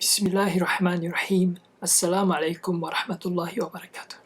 비스밀라히르흐마니르라힘. 아살라무 알레이쿰 와라흐마툴라히 와바라카투.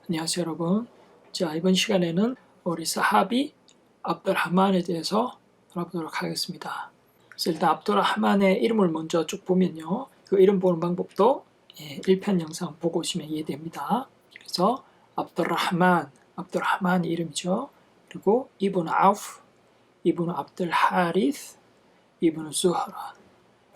안녕하세요 여러분. 자, 이번 시간에는 우리 사하비 압둘라흐만에 대해서 알아보도록 하겠습니다. 그래서 일단 압둘라흐만의 이름을 먼저 쭉 보면요, 그 이름 보는 방법도 1편 영상 보고 오시면 이해됩니다. 그래서 압둘라흐만 이름이죠. 그리고 이브누 아우프, 이브누 압둘하리스, 이브누 수흐라,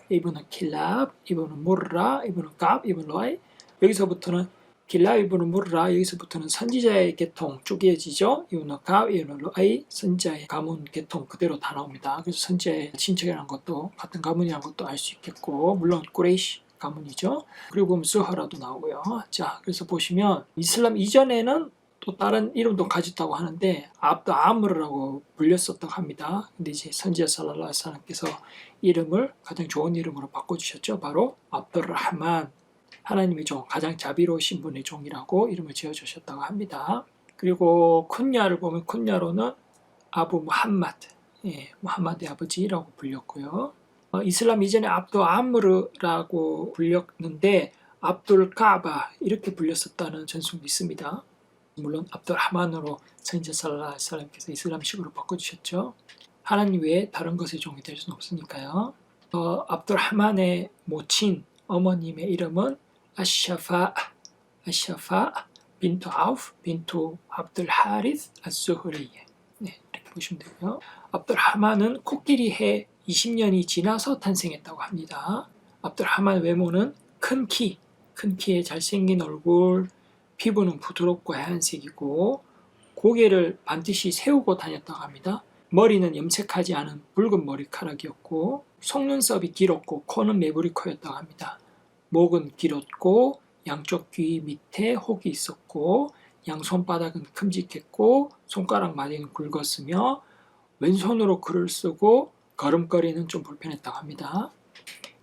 이브누 킬랍, 이브누 무르라, 이브누 갑, 이브누 루아이. 여기서부터는 킬랍, 이브누 무르라, 여기서부터는 선지자의 계통 쭉 이어지죠. 이브누 갑, 이브누 루아이, 선지자의 가문 계통 그대로 다 나옵니다. 그래서 선지자의 친척이라는 것도 같은 가문이라는 것도 알 수 있겠고, 물론 꾸레이시 가문이죠. 그리고 수하라도 나오고요. 자, 그래서 보시면 이슬람 이전에는 또 다른 이름도 가졌다고 하는데 압두 아므르라고 불렸었다고 합니다. 근데 이제 선지자 살랄라후 알aihi wasallam께서 이름을 가장 좋은 이름으로 바꿔주셨죠. 바로 압둘라흐만, 하나님의 종, 가장 자비로우신 분의 종이라고 이름을 지어주셨다고 합니다. 그리고 쿤야를 보면 쿤야로는 아부 무함마드, 무함마드의 아버지라고 불렸고요. 이슬람 이전에 압두 아므르라고 불렸는데 압둘 카바 이렇게 불렸었다는 전승도 있습니다. 물론 압둘라흐만으로 선지자 살랄라후 알aihi wasallam께서 이슬람식으로 바꿔주셨죠. 하나님 외에 다른 것의 종이 될 수는 없으니까요. 압둘라흐만의 모친 어머님의 이름은 아샤파 빈투 아우프 빈투 압둘하리스 아스후리예. 이렇게 보시면 되고요. 압둘라흐만은 코끼리 해 20년이 지나서 탄생했다고 합니다. 압둘라흐만 외모는 큰 키에 잘생긴 얼굴, 피부는 부드럽고 하얀색이고 고개를 반드시 세우고 다녔다고 합니다. 머리는 염색하지 않은 붉은 머리카락이었고 속눈썹이 길었고 코는 매부리 코였다고 합니다. 목은 길었고 양쪽 귀 밑에 혹이 있었고 양손바닥은 큼직했고 손가락 마디는 굵었으며 왼손으로 글을 쓰고 걸음걸이는 좀 불편했다고 합니다.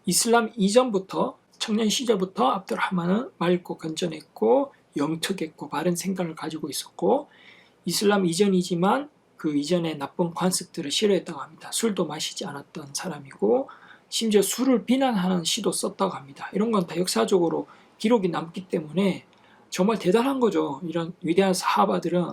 이슬람 이전부터 청년 시절부터 압둘라흐만은 맑고 건전했고 영특했고 바른 생각을 가지고 있었고 이슬람 이전이지만 그 이전에 나쁜 관습들을 싫어했다고 합니다. 술도 마시지 않았던 사람이고 심지어 술을 비난하는 시도 썼다고 합니다. 이런 건 다 역사적으로 기록이 남기 때문에 정말 대단한 거죠. 이런 위대한 사하바들은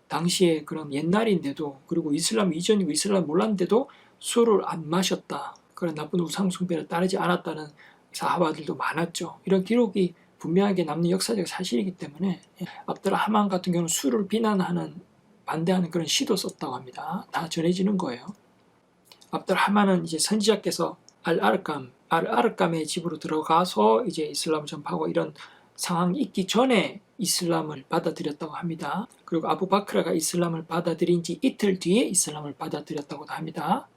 당시에 그런 옛날인데도, 그리고 이슬람 이전이고 이슬람 몰랐는데도 술을 안 마셨다, 그런 나쁜 우상숭배를 따르지 않았다는 사하바들도 많았죠. 이런 기록이 분명하게 남는 역사적 사실이기 때문에 압둘라흐만 같은 경우는 술을 비난하는, 반대하는 그런 시도 썼다고 합니다. 다 전해지는 거예요. 압둘라흐만은 이제 선지자께서 알아르감의 집으로 들어가서 이제 이슬람을 전파하고 이런 상황이 있기 전에 이슬람을 받아들였다고 합니다. 그리고 아부바크라가 이슬람을 받아들인 지 이틀 뒤에 이슬람을 받아들였다고 합니다.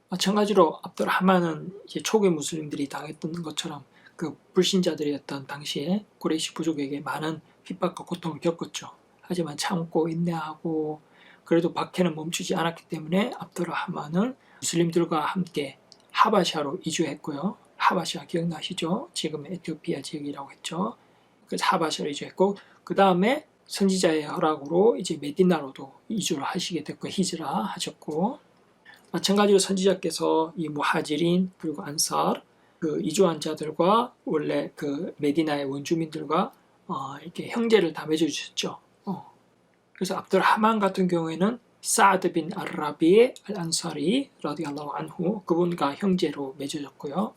마찬가지로 압둘라흐만은 이제 초기 무슬림들이 당했던 것처럼 그 불신자들이었던 당시에 구레이시 부족에게 많은 핍박과 고통을 겪었죠. 하지만 참고 인내하고 그래도 박해는 멈추지 않았기 때문에 압둘라흐만은 무슬림들과 함께 하바샤로 이주했고요. 하바샤 기억나시죠? 지금의 에티오피아 지역이라고 했죠. 그래서 하바샤로 이주했고 그 다음에 선지자의 허락으로 이제 메디나로도 이주를 하시게 됐고 히즈라 하셨고, 마찬가지로 선지자께서 이 무하지린 그리고 안사르 그 이주한 자들과 원래 그 메디나의 원주민들과 이렇게 형제를 다 맺어주셨죠. 그래서 압둘라흐만 같은 경우에는 사드 빈 알라비의 알안사리 라디알라후 안후, 그분과 형제로 맺어졌고요.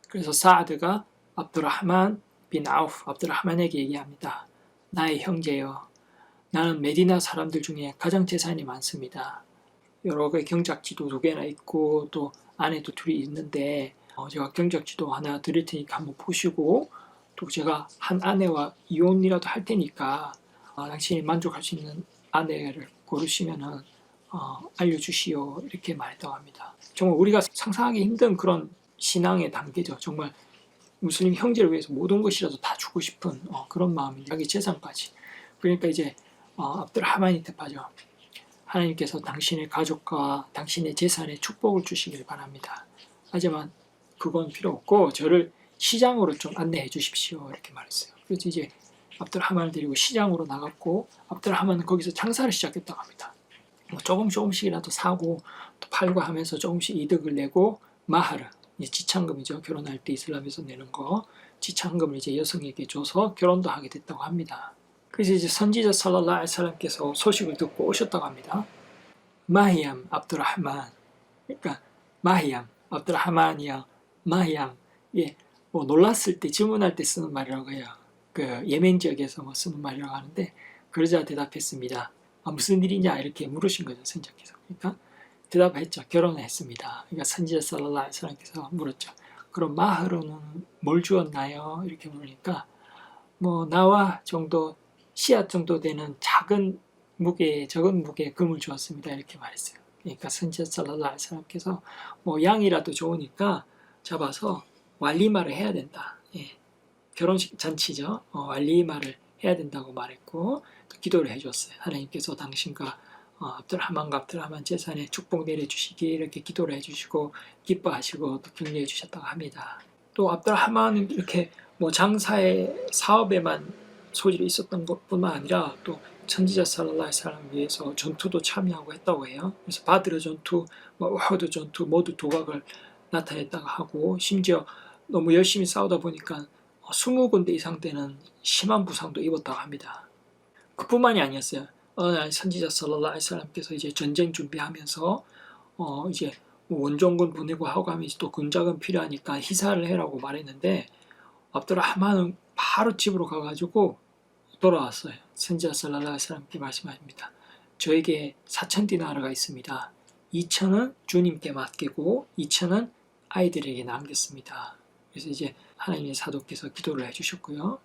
그래서 사드가 압둘라흐만 빈 아우프, 압둘라흐만에게 얘기합니다. 나의 형제여, 나는 메디나 사람들 중에 가장 재산이 많습니다. 여러 개의 경작지도 2개나 있고 또 아내도 2이 있는데 제가 경작지도 하나 드릴 테니까 한번 보시고, 또 제가 한 아내와 이혼이라도 할 테니까 당신이 만족할 수 있는 아내를 고르시면은 알려주시오, 이렇게 말했다고 합니다. 정말 우리가 상상하기 힘든 그런 신앙의 단계죠. 정말 무슬림 형제를 위해서 모든 것이라도 다 주고 싶은 그런 마음이, 자기 재산까지. 그러니까 이제 압둘라흐만이 대파죠. 하나님께서 당신의 가족과 당신의 재산에 축복을 주시길 바랍니다. 하지만 그건 필요 없고 저를 시장으로 좀 안내해 주십시오, 이렇게 말했어요. 그래서 이제 압둘라흐만을 데리고 시장으로 나갔고 압둘라흐만은 거기서 장사를 시작했다고 합니다. 조금씩이라도 사고 또 팔고 하면서 조금씩 이득을 내고 마하르, 이제 지참금이죠. 결혼할 때 이슬람에서 내는 거 지참금을 이제 여성에게 줘서 결혼도 하게 됐다고 합니다. 그래서 이제 선지자 살랄라hu 알aihi wasallam께서 소식을 듣고 오셨다고 합니다. 마히암 압두르하만, 그러니까 마히암 압두르하만이야 마히암, 예, 뭐 놀랐을 때 질문할 때 쓰는 말이라고 해요. 그 예멘 지역에서 뭐 쓰는 말이라고 하는데, 그러자 대답했습니다. 무슨 일이냐 이렇게 물으신 거죠, 선지자께서. 그러니까 대답했죠. 결혼을 했습니다. 그러니까 선지자 살랄라hu 알aihi wasallam께서 물었죠. 그럼 마흐로는 뭘 주었나요? 이렇게 물으니까 뭐 나와 정도 씨앗 정도 되는 적은 무게 금을 주었습니다. 이렇게 말했어요. 그러니까 선지자 살랄라hu 알aihi wasallam께서 뭐 양이라도 좋으니까 잡아서 왈리마를 해야 된다. 예. 결혼식 잔치죠. 왈리마를 해야 된다고 말했고 또 기도를 해줬어요. 하나님께서 당신과 압둘하만 재산에 축복 내려주시기 이렇게 기도를 해주시고 기뻐하시고 또 격려해 주셨다고 합니다. 또 압둘하만은 이렇게 뭐 장사의 사업에만 소질이 있었던 것뿐만 아니라 또 선지자 살랄라hu 알ai히 wasallam 위해서 전투도 참여하고 했다고 해요. 그래서 바드르 전투, 뭐 우후드 전투 모두 도각을 나타냈다고 하고, 심지어 너무 열심히 싸우다 보니까 20군데 이상 되는 심한 부상도 입었다고 합니다. 그뿐만이 아니었어요. 어느 날 선지자 살랄라hu 알ai히 wasallam께서 이제 전쟁 준비하면서 이제 원정군 보내고 하고 하면 또 군자금 필요하니까 희사를 해라고 말했는데 압두르하만은 바로 집으로 가가지고 돌아왔어요. 선지자 살랄라hu 알ai히 wasallam께 말씀하십니다. 저에게 4,000디나르가 있습니다. 2,000은 주님께 맡기고 2,000은 아이들에게 남겼습니다. 그래서 이제 하나님의 사도께서 기도를 해주셨고요.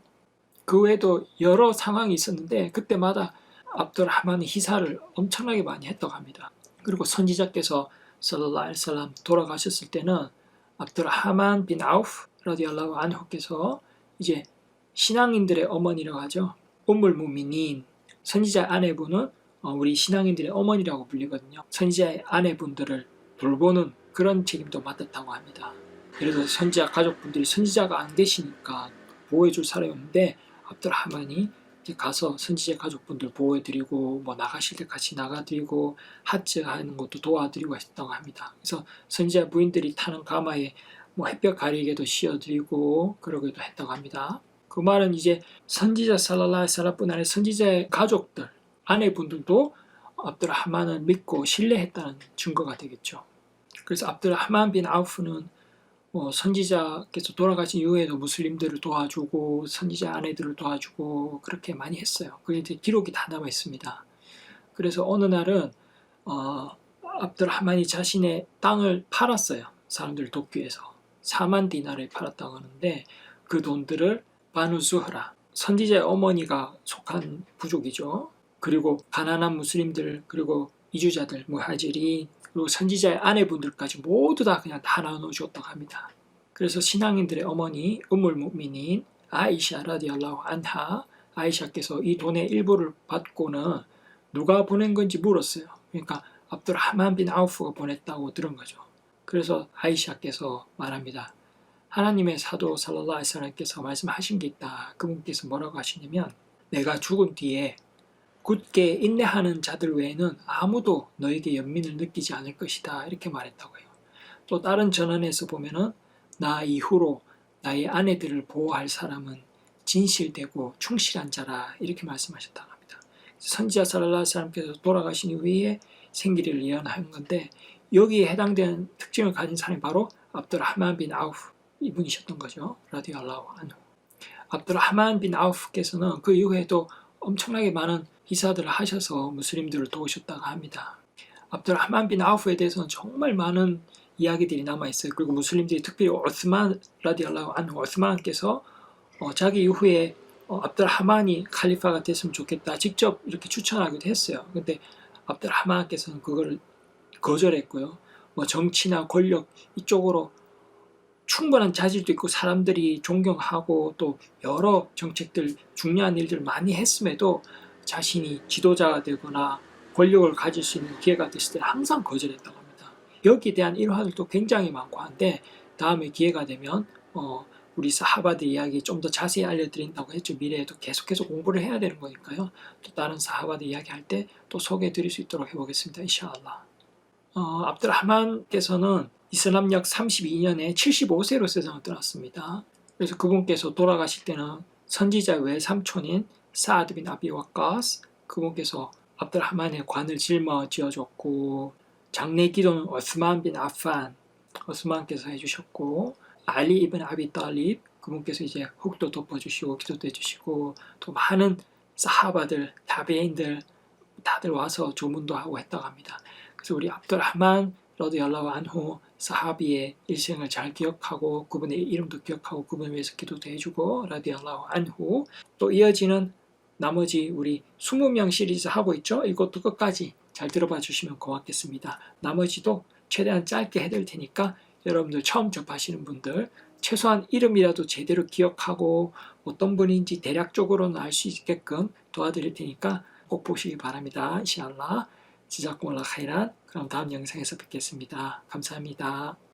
그 외에도 여러 상황이 있었는데 그때마다 압두르하만의 희사를 엄청나게 많이 했다고 합니다. 그리고 선지자께서 살랄라hu 알ai히 wasallam 돌아가셨을 때는 압두르하만 빈 아우프 라디알라후 안후께서 이제 신앙인들의 어머니라고 하죠. umul 무미닌, 선지자 아내분은 우리 신앙인들의 어머니라고 불리거든요. 선지자의 아내분들을 돌보는 그런 책임도 맡았다고 합니다. 예를 들어서 선지자 가족분들이 선지자가 안 계시니까 보호해줄 사람이 없는데 압두르하만이 가서 선지자 가족분들 보호해드리고 뭐 나가실 때 같이 나가드리고 하츠 하는 것도 도와드리고 했다고 합니다. 그래서 선지자 부인들이 타는 가마에 뭐 햇볕 가리개도 씌워드리고 그러기도 했다고 합니다. 그 말은 이제 선지자 살랄라hu 알ai히 wasallam뿐 아니라 선지자의 가족들, 아내분들도 압두르하만을 믿고 신뢰했다는 증거가 되겠죠. 그래서 압두르하만 빈 아우프는 선지자께서 돌아가신 이후에도 무슬림들을 도와주고 선지자 아내들을 도와주고 그렇게 많이 했어요. 그게 이제 기록이 다 남아 있습니다. 그래서 어느 날은 압두르하만이 자신의 땅을 팔았어요. 사람들을 돕기 위해서 4만 디나르에 팔았다고 하는데 그 돈들을 바누 수흐라, 선지자의 어머니가 속한 부족이죠. 그리고 가난한 무슬림들, 그리고 이주자들, 무하지린, 그리고 선지자의 아내분들까지 모두 다 그냥 다 나눠주었다고 합니다. 그래서 신앙인들의 어머니 우물 무미닌 아이샤 라디알라후 안하, 아이샤께서 이 돈의 일부를 받고는 누가 보낸 건지 물었어요. 그러니까 압두르하만 빈 아우프가 보냈다고 들은 거죠. 그래서 아이샤께서 말합니다. 하나님의 사도 살랄라후 알aihi wasallam께서 말씀하신 게 있다. 그분께서 뭐라고 하시냐면 내가 죽은 뒤에 굳게 인내하는 자들 외에는 아무도 너에게 연민을 느끼지 않을 것이다. 이렇게 말했다고 해요. 또 다른 전언에서 보면은 나 이후로 나의 아내들을 보호할 사람은 진실되고 충실한 자라 이렇게 말씀하셨다고 합니다. 선지자 살랄라후 알aihi wasallam께서 돌아가신 이후에 생기를 예언한 건데 여기에 해당되는 특징을 가진 사람이 바로 압두르하만 빈 아우프 이분이셨던 거죠. 라디알라후 안후. 압두르하만 빈 아우프께서는 그 이후에도 엄청나게 많은 희사들을 하셔서 무슬림들을 도우셨다고 합니다. 압두르하만 빈 아우프에 대해서는 정말 많은 이야기들이 남아있어요. 그리고 무슬림들이 특별히 오스만 라디알라후 안후, 오스만께서 자기 이후에 압두르하만이 칼리파가 됐으면 좋겠다 직접 이렇게 추천하기도 했어요. 근데 압두르하만께서는 그걸 거절했고요. 뭐 정치나 권력 이쪽으로 충분한 자질도 있고 사람들이 존경하고 또 여러 정책들 중요한 일들을 많이 했음에도 자신이 지도자가 되거나 권력을 가질 수 있는 기회가 됐을 때 항상 거절했다고 합니다. 여기에 대한 일화들도 굉장히 많고 한데 다음에 기회가 되면 우리 사하바들 이야기 좀 더 자세히 알려드린다고 했죠. 미래에도 계속해서 공부를 해야 되는 거니까요. 또 다른 사하바들 이야기 할 때 또 소개해 드릴 수 있도록 해보겠습니다. 인샤알라. 압두르하만께서는 이슬람력 32년에 75세로 세상을 떠났습니다. 그래서 그분께서 돌아가실 때는 선지자 외삼촌인 사드 빈 아비 와까스 그분께서 압들하만의 관을 짊어지어줬고 장례 기도는 오스만 빈 아판 오스만께서 해주셨고 알리 이븐 아비 딸립 그분께서 이제 흙도 덮어주시고 기도도 해주시고 또 많은 사하바들 타베인들 다들 와서 조문도 하고 했다고 합니다. 그래서 우리 압들하만 러디알라후 안후 사하비의 일생을 잘 기억하고 그분의 이름도 기억하고 그분을 위해서 기도도 해주고 라디알라후 안후 또 이어지는 나머지 우리 20명 시리즈 하고 있죠. 이것도 끝까지 잘 들어봐 주시면 고맙겠습니다. 나머지도 최대한 짧게 해드릴 테니까 여러분들 처음 접하시는 분들 최소한 이름이라도 제대로 기억하고 어떤 분인지 대략적으로는 알 수 있게끔 도와드릴 테니까 꼭 보시기 바랍니다. 인샬라. 지자꾸몰라 카이란. 그럼 다음 영상에서 뵙겠습니다. 감사합니다.